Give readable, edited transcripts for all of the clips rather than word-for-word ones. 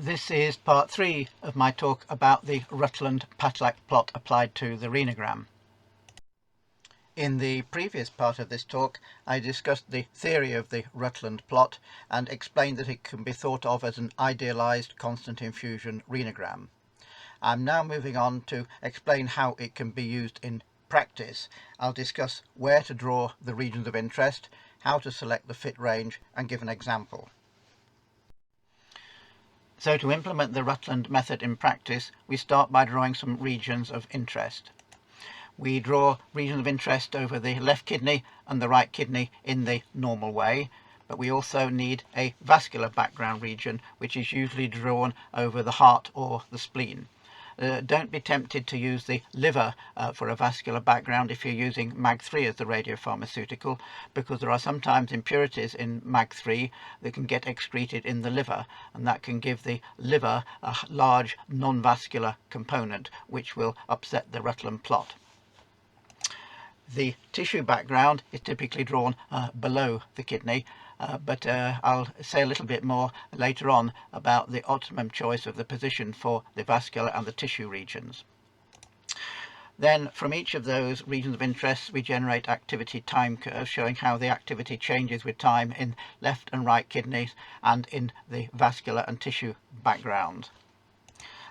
This is part 3 of my talk about the Rutland Patlak plot applied to the Renogram. In the previous part of this talk, I discussed the theory of the Rutland plot and explained that it can be thought of as an idealized constant infusion Renogram. I'm now moving on to explain how it can be used in practice. I'll discuss where to draw the regions of interest, how to select the fit range, and give an example. So to implement the Rutland method in practice, we start by drawing some regions of interest. We draw regions of interest over the left kidney and the right kidney in the normal way, but we also need a vascular background region, which is usually drawn over the heart or the spleen. Don't be tempted to use the liver for a vascular background if you're using Mag3 as the radiopharmaceutical, because there are sometimes impurities in Mag3 that can get excreted in the liver, and that can give the liver a large non-vascular component which will upset the Rutland plot. The tissue background is typically drawn below the kidney, but I'll say a little bit more later on about the optimum choice of the position for the vascular and the tissue regions. Then from each of those regions of interest we generate activity time curves showing how the activity changes with time in left and right kidneys and in the vascular and tissue background.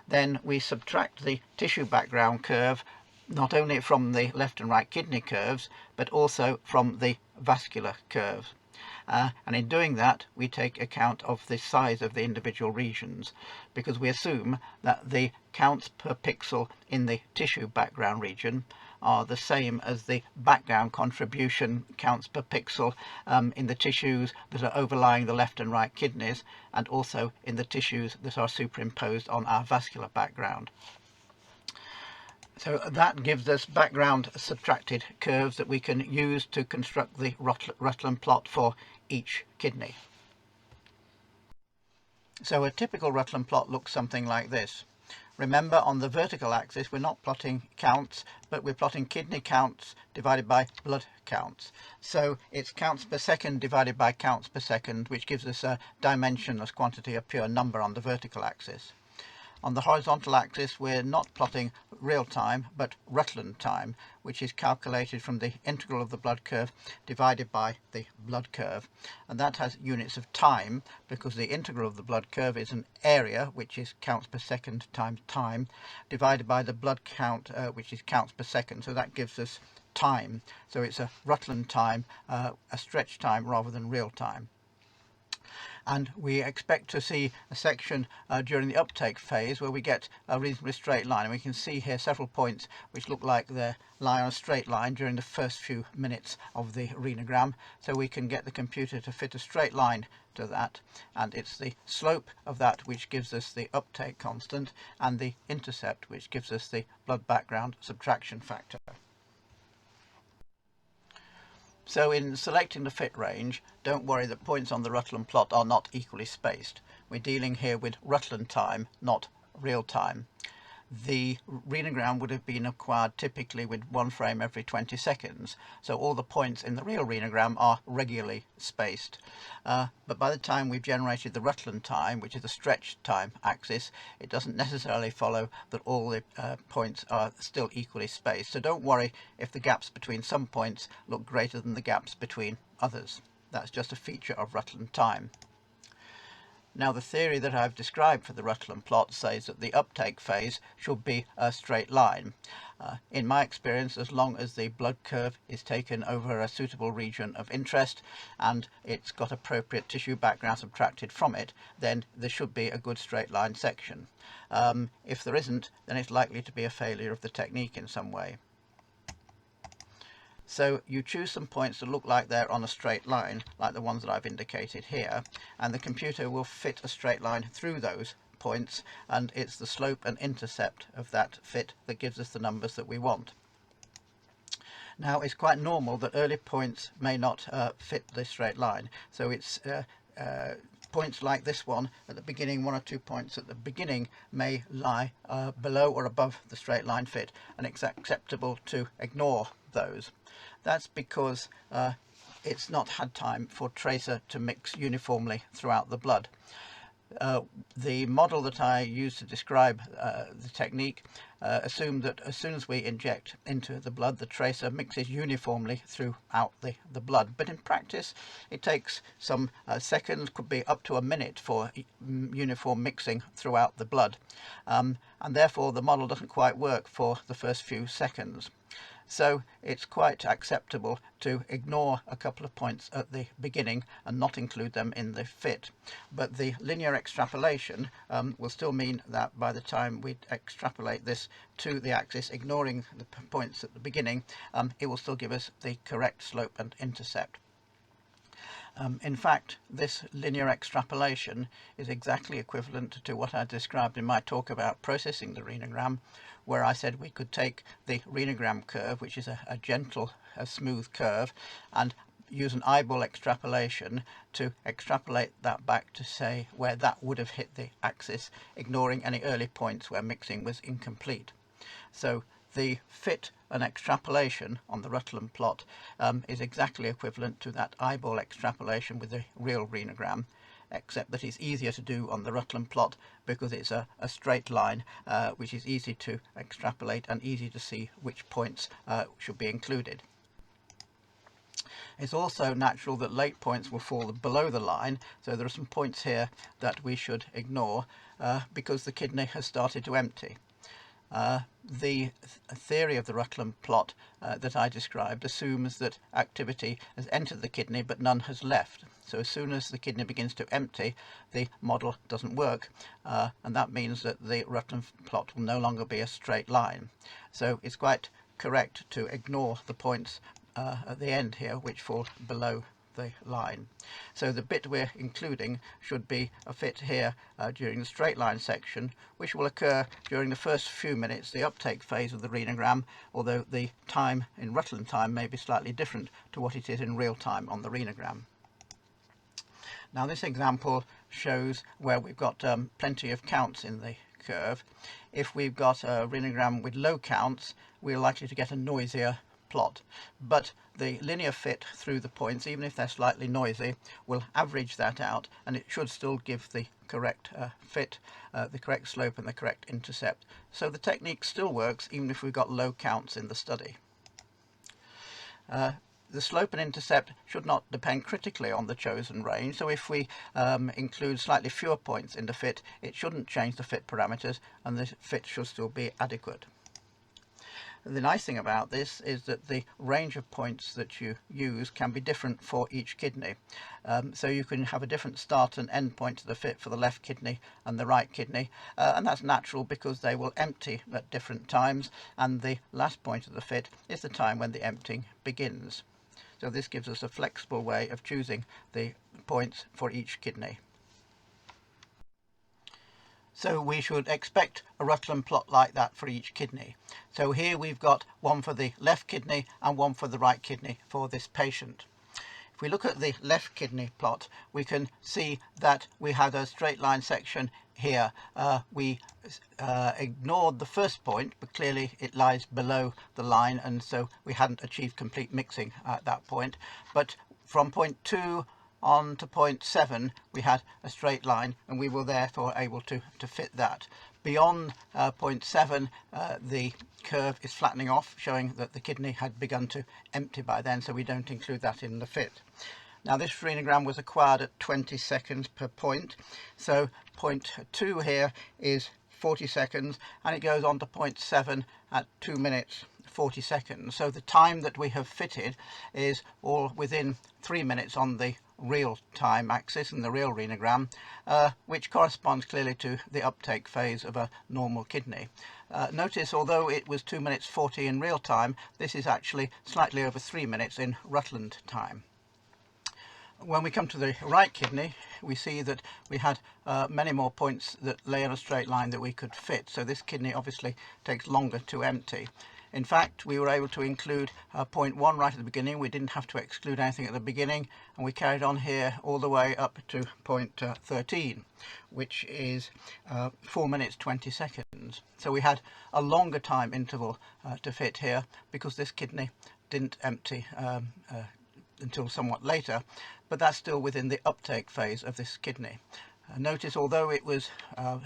Then we subtract the tissue background curve not only from the left and right kidney curves, but also from the vascular curves. And in doing that, we take account of the size of the individual regions, because we assume that the counts per pixel in the tissue background region are the same as the background contribution counts per pixel in the tissues that are overlying the left and right kidneys, and also in the tissues that are superimposed on our vascular background. So that gives us background subtracted curves that we can use to construct the Rutland plot for each kidney. So a typical Rutland plot looks something like this. Remember, on the vertical axis we're not plotting counts, but we're plotting kidney counts divided by blood counts. So it's counts per second divided by counts per second, which gives us a dimensionless quantity, a pure number on the vertical axis. On the horizontal axis we're not plotting real time but Rutland time, which is calculated from the integral of the blood curve divided by the blood curve, and that has units of time because the integral of the blood curve is an area, which is counts per second times time, divided by the blood count, which is counts per second, so that gives us time. So it's a Rutland time, a stretch time rather than real time. And we expect to see a section during the uptake phase where we get a reasonably straight line, and we can see here several points which look like they lie on a straight line during the first few minutes of the Renogram, so we can get the computer to fit a straight line to that, and it's the slope of that which gives us the uptake constant and the intercept which gives us the blood background subtraction factor. So in selecting the fit range, don't worry that points on the Rutland plot are not equally spaced. We're dealing here with Rutland time, not real time. The Renogram would have been acquired typically with one frame every 20 seconds, so all the points in the real Renogram are regularly spaced. But by the time we've generated the Rutland time, which is the stretch time axis, it doesn't necessarily follow that all the points are still equally spaced. So don't worry if the gaps between some points look greater than the gaps between others. That's just a feature of Rutland time. Now the theory that I've described for the Rutland plot says that the uptake phase should be a straight line. In my experience, as long as the blood curve is taken over a suitable region of interest and it's got appropriate tissue background subtracted from it, then there should be a good straight line section. If there isn't, then it's likely to be a failure of the technique in some way. So you choose some points that look like they're on a straight line, like the ones that I've indicated here, and the computer will fit a straight line through those points, and it's the slope and intercept of that fit that gives us the numbers that we want. Now it's quite normal that early points may not fit the straight line, so it's points like this one at the beginning, 1 or 2 points at the beginning may lie below or above the straight line fit, and it's acceptable to ignore those. That's because it's not had time for tracer to mix uniformly throughout the blood. The model that I used to describe the technique assumed that as soon as we inject into the blood, the tracer mixes uniformly throughout the blood. But in practice, it takes some seconds, could be up to a minute, for uniform mixing throughout the blood. And therefore, the model doesn't quite work for the first few seconds. So it's quite acceptable to ignore a couple of points at the beginning and not include them in the fit. But the linear extrapolation will still mean that by the time we extrapolate this to the axis, ignoring the points at the beginning, it will still give us the correct slope and intercept. In fact, this linear extrapolation is exactly equivalent to what I described in my talk about processing the Renogram, where I said we could take the Renogram curve, which is a gentle, smooth curve, and use an eyeball extrapolation to extrapolate that back to say where that would have hit the axis, ignoring any early points where mixing was incomplete. So the fit and extrapolation on the Rutland plot is exactly equivalent to that eyeball extrapolation with the real Renogram, except that it's easier to do on the Rutland plot because it's a straight line, which is easy to extrapolate and easy to see which points should be included. It's also natural that late points will fall below the line, so there are some points here that we should ignore because the kidney has started to empty. The theory of the Rutland plot that I described assumes that activity has entered the kidney but none has left. So as soon as the kidney begins to empty, the model doesn't work, and that means that the Rutland plot will no longer be a straight line. So it's quite correct to ignore the points at the end here which fall below the line. So the bit we're including should be a fit here during the straight line section, which will occur during the first few minutes, the uptake phase of the Renogram, although the time in Rutland time may be slightly different to what it is in real time on the Renogram. Now this example shows where we've got plenty of counts in the curve. If we've got a Renogram with low counts, we're likely to get a noisier plot, but the linear fit through the points, even if they're slightly noisy, will average that out, and it should still give the correct fit, the correct slope and the correct intercept. So the technique still works even if we've got low counts in the study. The slope and intercept should not depend critically on the chosen range, so if we include slightly fewer points in the fit, it shouldn't change the fit parameters and the fit should still be adequate. The nice thing about this is that the range of points that you use can be different for each kidney. So you can have a different start and end point to the fit for the left kidney and the right kidney, and that's natural because they will empty at different times, and the last point of the fit is the time when the emptying begins. So this gives us a flexible way of choosing the points for each kidney. So we should expect a Rutland plot like that for each kidney. So here we've got one for the left kidney and one for the right kidney for this patient. If we look at the left kidney plot, we can see that we had a straight line section here. We ignored the first point, but clearly it lies below the line, and so we hadn't achieved complete mixing at that point. But from point 2 on to point 7 we had a straight line, and we were therefore able to fit that. Beyond point 7 the curve is flattening off, showing that the kidney had begun to empty by then, so we don't include that in the fit. Now this Renogram was acquired at 20 seconds per point, so point 2 here is 40 seconds and it goes on to point 7 at 2 minutes 40 seconds. So the time that we have fitted is all within 3 minutes on the real time axis and the real Renogram, which corresponds clearly to the uptake phase of a normal kidney. Notice, although it was 2 minutes 40 in real time, this is actually slightly over 3 minutes in Rutland time. When we come to the right kidney, we see that we had many more points that lay on a straight line that we could fit, so this kidney obviously takes longer to empty. In fact, we were able to include point 1 right at the beginning. We didn't have to exclude anything at the beginning, and we carried on here all the way up to point 13, which is 4 minutes 20 seconds. So we had a longer time interval to fit here because this kidney didn't empty until somewhat later, but that's still within the uptake phase of this kidney. Notice although it was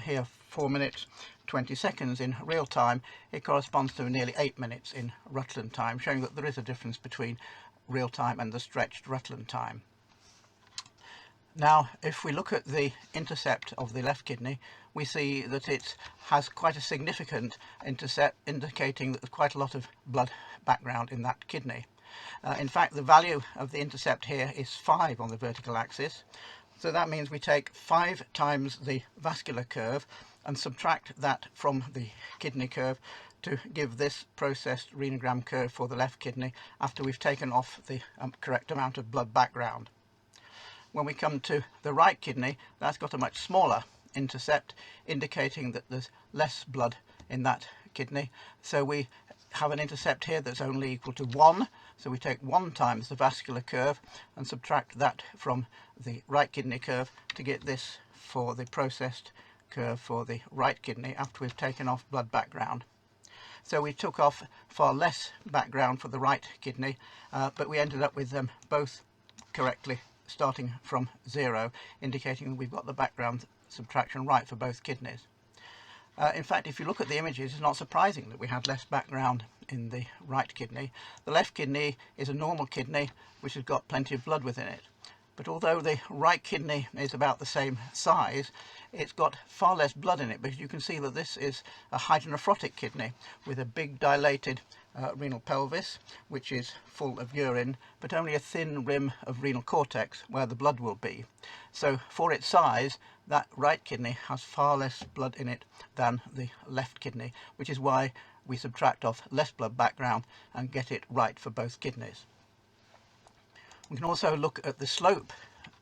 here 4 minutes 20 seconds in real time, it corresponds to nearly 8 minutes in Rutland time, showing that there is a difference between real time and the stretched Rutland time. Now, if we look at the intercept of the left kidney, we see that it has quite a significant intercept, indicating that there's quite a lot of blood background in that kidney. In fact, the value of the intercept here is 5 on the vertical axis. So that means we take 5 times the vascular curve and subtract that from the kidney curve to give this processed Renogram curve for the left kidney after we've taken off the correct amount of blood background. When we come to the right kidney, that's got a much smaller intercept, indicating that there's less blood in that kidney. So we have an intercept here that's only equal to 1. So we take 1 times the vascular curve and subtract that from the right kidney curve to get this for the processed curve for the right kidney after we've taken off blood background. So we took off far less background for the right kidney, but we ended up with them both correctly starting from 0, indicating that we've got the background subtraction right for both kidneys. In fact, if you look at the images, it's not surprising that we had less background in the right kidney. The left kidney is a normal kidney which has got plenty of blood within it. But although the right kidney is about the same size, it's got far less blood in it, because you can see that this is a hydronephrotic kidney with a big dilated renal pelvis, which is full of urine, but only a thin rim of renal cortex where the blood will be. So for its size, that right kidney has far less blood in it than the left kidney, which is why we subtract off less blood background and get it right for both kidneys. We can also look at the slope.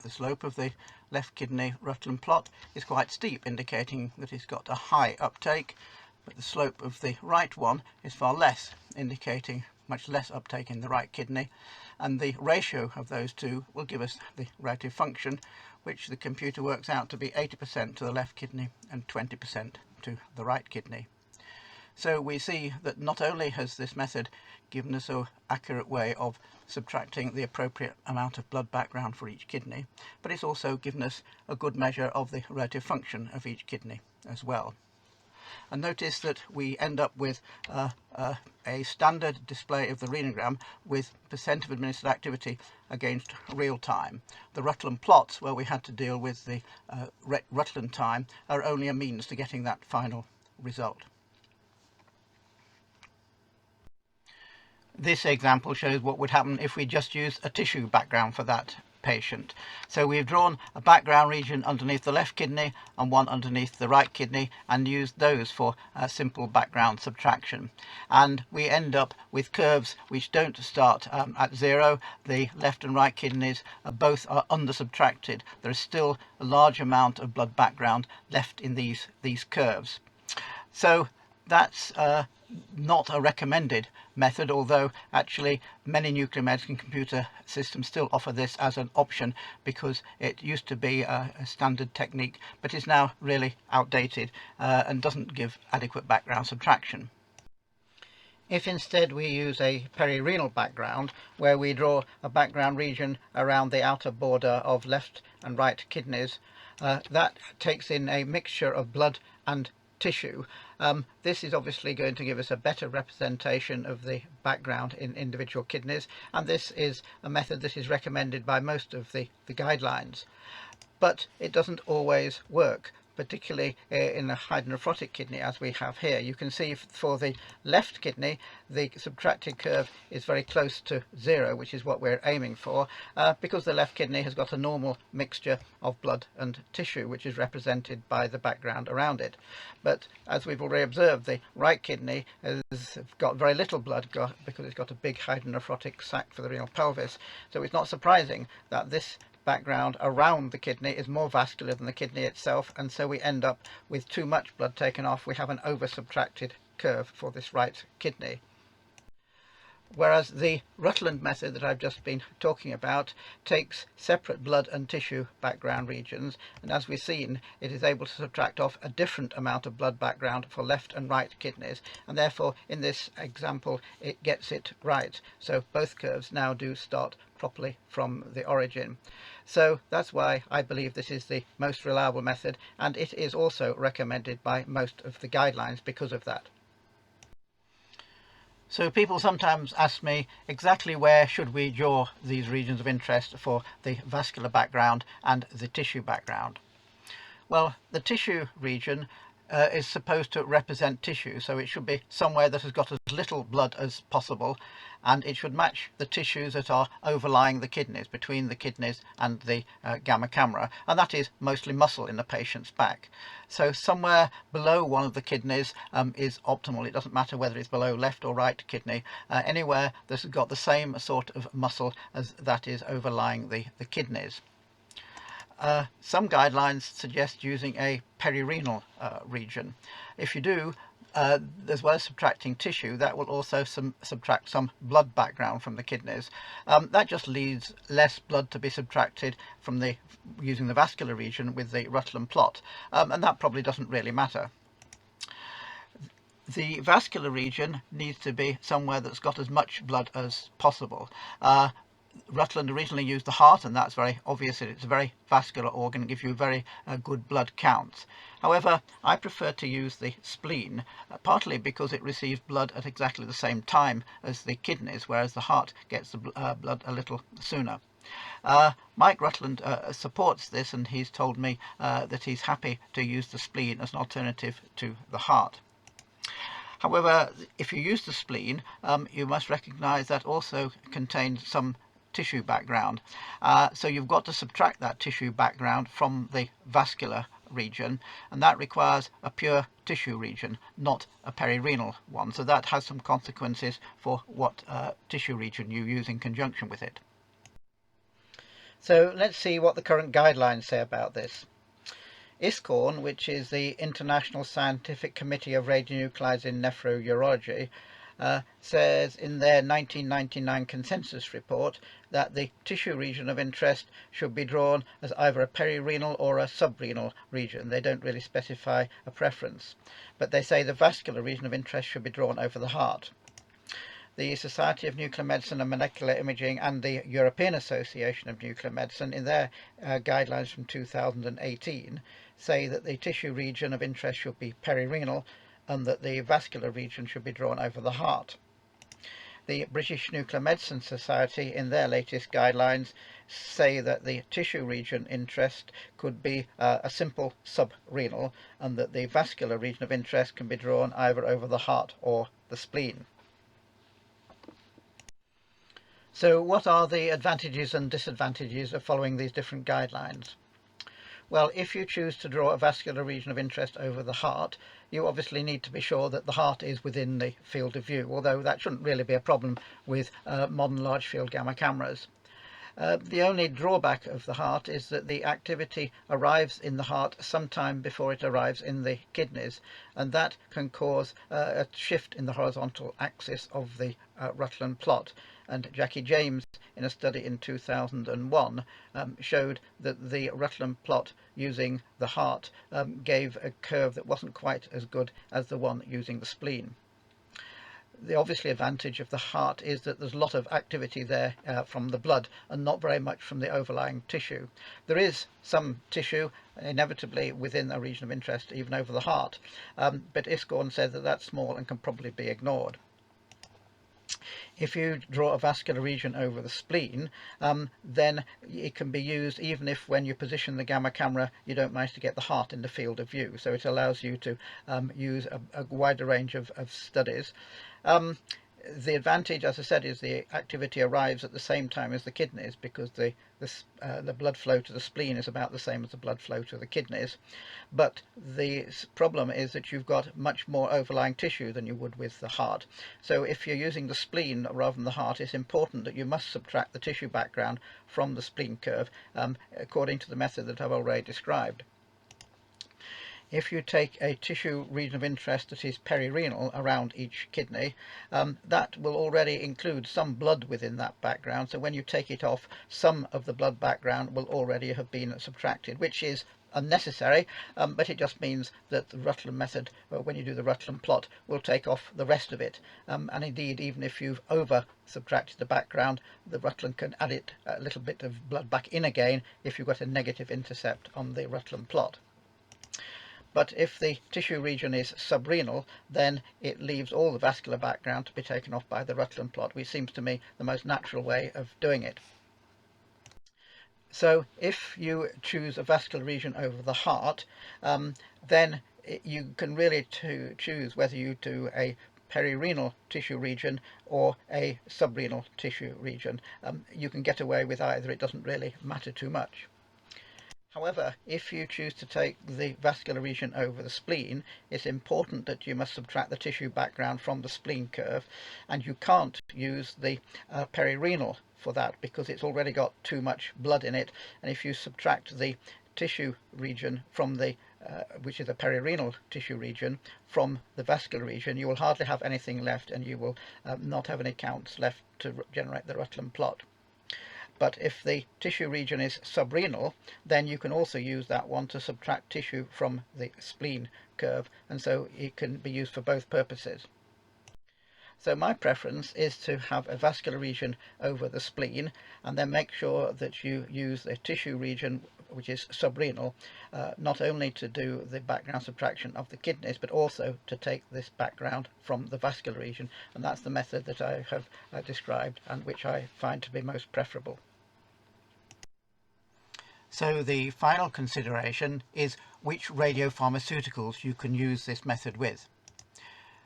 The slope of the left kidney Rutland plot is quite steep, indicating that it's got a high uptake, but the slope of the right one is far less, indicating much less uptake in the right kidney, and the ratio of those two will give us the relative function, which the computer works out to be 80% to the left kidney and 20% to the right kidney. So we see that not only has this method given us an accurate way of subtracting the appropriate amount of blood background for each kidney, but it's also given us a good measure of the relative function of each kidney as well. And notice that we end up with a standard display of the Renogram with percent of administered activity against real time. The Rutland plots, where we had to deal with the Rutland time, are only a means to getting that final result. This example shows what would happen if we just used a tissue background for that patient. So we've drawn a background region underneath the left kidney and one underneath the right kidney and used those for simple background subtraction. And we end up with curves which don't start at 0. The left and right kidneys both are under subtracted. There is still a large amount of blood background left in these curves. So that's not a recommended method, although actually many nuclear medicine computer systems still offer this as an option, because it used to be a standard technique but is now really outdated and doesn't give adequate background subtraction. If instead we use a perirenal background, where we draw a background region around the outer border of left and right kidneys, that takes in a mixture of blood and tissue. This is obviously going to give us a better representation of the background in individual kidneys, and this is a method that is recommended by most of the guidelines. But it doesn't always work, particularly in a hydronephrotic kidney as we have here. You can see for the left kidney the subtracted curve is very close to 0, which is what we're aiming for, because the left kidney has got a normal mixture of blood and tissue, which is represented by the background around it. But as we've already observed, the right kidney has got very little blood because it's got a big hydronephrotic sac for the renal pelvis. So it's not surprising that this background around the kidney is more vascular than the kidney itself, and so we end up with too much blood taken off. We have an over subtracted curve for this right kidney. Whereas the Rutland method that I've just been talking about takes separate blood and tissue background regions, and as we've seen, it is able to subtract off a different amount of blood background for left and right kidneys, and therefore in this example it gets it right. So both curves now do start properly from the origin. So that's why I believe this is the most reliable method, and it is also recommended by most of the guidelines because of that. So people sometimes ask me exactly where should we draw these regions of interest for the vascular background and the tissue background. Well, the tissue region is supposed to represent tissue, so it should be somewhere that has got as little blood as possible, and it should match the tissues that are overlying the kidneys, between the kidneys and the gamma camera, and that is mostly muscle in the patient's back. So somewhere below one of the kidneys is optimal. It doesn't matter whether it's below left or right kidney, anywhere that's got the same sort of muscle as that is overlying the kidneys. Some guidelines suggest using a perirenal region. If you do, as well as subtracting tissue, that will also subtract some blood background from the kidneys. That just leaves less blood to be subtracted from using the vascular region with the Rutland plot, and that probably doesn't really matter. The vascular region needs to be somewhere that's got as much blood as possible. Rutland originally used the heart, and that's very obvious that it's a very vascular organ and gives you very good blood counts. However, I prefer to use the spleen, partly because it receives blood at exactly the same time as the kidneys, whereas the heart gets the blood a little sooner. Mike Rutland supports this, and he's told me that he's happy to use the spleen as an alternative to the heart. However, if you use the spleen, you must recognise that also contains some tissue background, so you've got to subtract that tissue background from the vascular region, and that requires a pure tissue region, not a perirenal one, so that has some consequences for what tissue region you use in conjunction with it. So let's see what the current guidelines say about this. ISCORN, which is the International Scientific Committee of Radionuclides in Nephrurology, says in their 1999 consensus report that the tissue region of interest should be drawn as either a perirenal or a subrenal region. They don't really specify a preference, but they say the vascular region of interest should be drawn over the heart. The Society of Nuclear Medicine and Molecular Imaging and the European Association of Nuclear Medicine, in their guidelines from 2018, say that the tissue region of interest should be perirenal and that the vascular region should be drawn over the heart. The British Nuclear Medicine Society, in their latest guidelines, say that the tissue region interest could be a simple subrenal, and that the vascular region of interest can be drawn either over the heart or the spleen. So what are the advantages and disadvantages of following these different guidelines? Well, if you choose to draw a vascular region of interest over the heart, you obviously need to be sure that the heart is within the field of view, although that shouldn't really be a problem with modern large field gamma cameras. The only drawback of the heart is that the activity arrives in the heart sometime before it arrives in the kidneys, and that can cause a shift in the horizontal axis of the Rutland plot. And Jackie James, in a study in 2001, showed that the Rutland plot using the heart gave a curve that wasn't quite as good as the one using the spleen. The obviously advantage of the heart is that there's a lot of activity there from the blood and not very much from the overlying tissue. There is some tissue inevitably within a region of interest, even over the heart, but ISCORN said that that's small and can probably be ignored. If you draw a vascular region over the spleen, then it can be used even if when you position the gamma camera you don't manage to get the heart in the field of view. So it allows you to use a wider range of studies. The advantage, as I said, is the activity arrives at the same time as the kidneys, because the blood flow to the spleen is about the same as the blood flow to the kidneys. But the problem is that you've got much more overlying tissue than you would with the heart. So if you're using the spleen rather than the heart, it's important that you must subtract the tissue background from the spleen curve according to the method that I've already described. if you take a tissue region of interest that is perirenal around each kidney, that will already include some blood within that background. So when you take it off, some of the blood background will already have been subtracted, which is unnecessary, but it just means that the Rutland method, when you do the Rutland plot, will take off the rest of it. And indeed, even if you've over subtracted the background, the Rutland can add it a little bit of blood back in again if you've got a negative intercept on the Rutland plot. But if the tissue region is subrenal, then it leaves all the vascular background to be taken off by the Rutland plot, which seems to me the most natural way of doing it. So if you choose a vascular region over the heart, then you can really choose whether you do a perirenal tissue region or a subrenal tissue region. You can get away with either, it doesn't really matter too much. However, if you choose to take the vascular region over the spleen, it's important that you must subtract the tissue background from the spleen curve, and you can't use the perirenal for that because it's already got too much blood in it. And if you subtract the tissue region from the which is a perirenal tissue region from the vascular region, you will hardly have anything left, and you will not have any counts left to generate the Rutland plot. But if the tissue region is subrenal, then you can also use that one to subtract tissue from the spleen curve, and so it can be used for both purposes. So my preference is to have a vascular region over the spleen, and then make sure that you use the tissue region which is subrenal, not only to do the background subtraction of the kidneys, but also to take this background from the vascular region. And that's the method that I have described, and which I find to be most preferable. So the final consideration is which radiopharmaceuticals you can use this method with.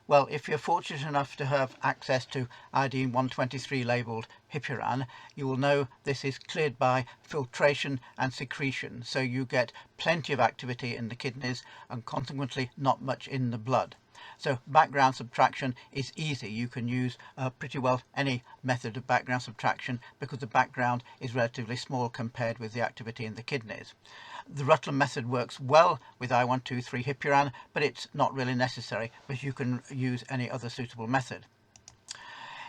Well, if you're fortunate enough to have access to iodine 123 labelled Hipuran, you will know this is cleared by filtration and secretion, so you get plenty of activity in the kidneys and consequently not much in the blood. So background subtraction is easy. You can use pretty well any method of background subtraction because the background is relatively small compared with the activity in the kidneys. The Rutland method works well with I123 Hipuran, but it's not really necessary, but you can use any other suitable method.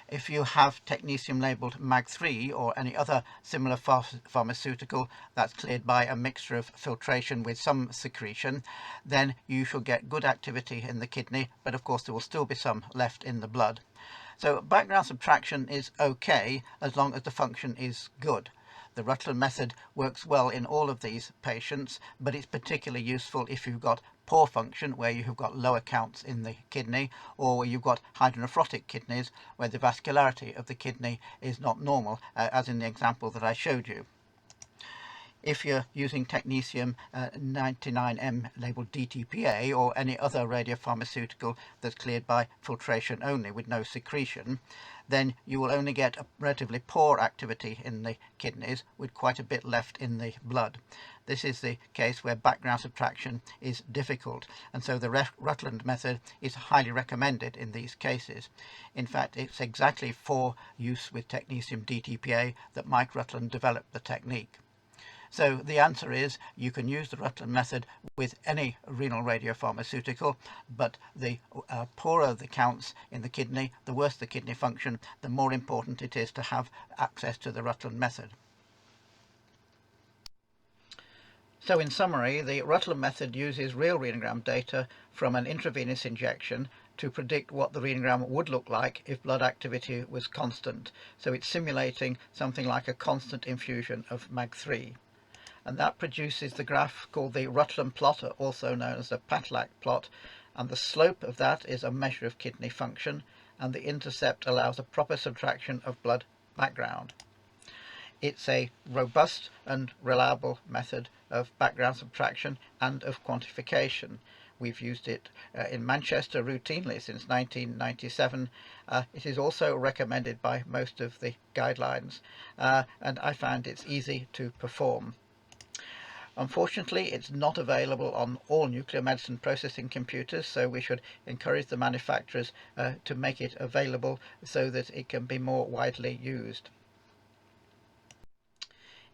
If you have technetium labelled Mag3 or any other similar pharmaceutical that's cleared by a mixture of filtration with some secretion, then you shall get good activity in the kidney, but of course there will still be some left in the blood. So background subtraction is okay as long as the function is good. The Rutland method works well in all of these patients, but it's particularly useful if you've got poor function, where you have got lower counts in the kidney, or where you've got hydronephrotic kidneys, where the vascularity of the kidney is not normal, as in the example that I showed you. If you're using technetium 99M labelled DTPA or any other radiopharmaceutical that's cleared by filtration only with no secretion, then you will only get a relatively poor activity in the kidneys with quite a bit left in the blood. This is the case where background subtraction is difficult, and so the Rutland method is highly recommended in these cases. In fact, it's exactly for use with technetium DTPA that Mike Rutland developed the technique. So the answer is you can use the Rutland method with any renal radiopharmaceutical, but the poorer the counts in the kidney, the worse the kidney function, the more important it is to have access to the Rutland method. So in summary, the Rutland method uses real Renogram data from an intravenous injection to predict what the Renogram would look like if blood activity was constant. So it's simulating something like a constant infusion of Mag3. And that produces the graph called the Rutland plot, also known as the Patlak plot, and the slope of that is a measure of kidney function, and the intercept allows a proper subtraction of blood background. It's a robust and reliable method of background subtraction and of quantification. We've used it in Manchester routinely since 1997. It is also recommended by most of the guidelines, and I find it's easy to perform. Unfortunately, it's not available on all nuclear medicine processing computers, so we should encourage the manufacturers to make it available so that it can be more widely used.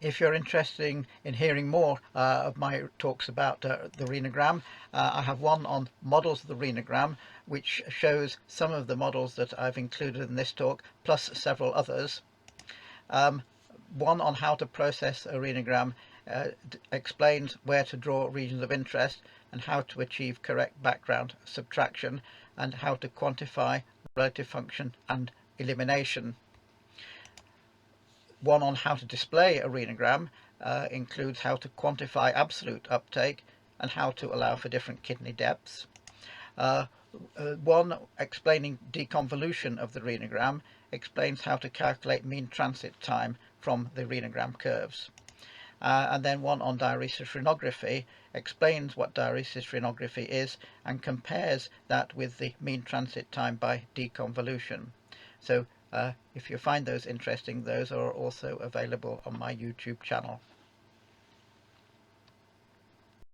If you're interested in hearing more of my talks about the Renogram, I have one on models of the Renogram, which shows some of the models that I've included in this talk, plus several others. One on how to process a Renogram explains where to draw regions of interest and how to achieve correct background subtraction, and how to quantify relative function and elimination. One on how to display a Renogram includes how to quantify absolute uptake and how to allow for different kidney depths. One explaining deconvolution of the Renogram explains how to calculate mean transit time from the Renogram curves. And then one on diuresis frenography explains what diuresis frenography is and compares that with the mean transit time by deconvolution. So if you find those interesting, those are also available on my YouTube channel.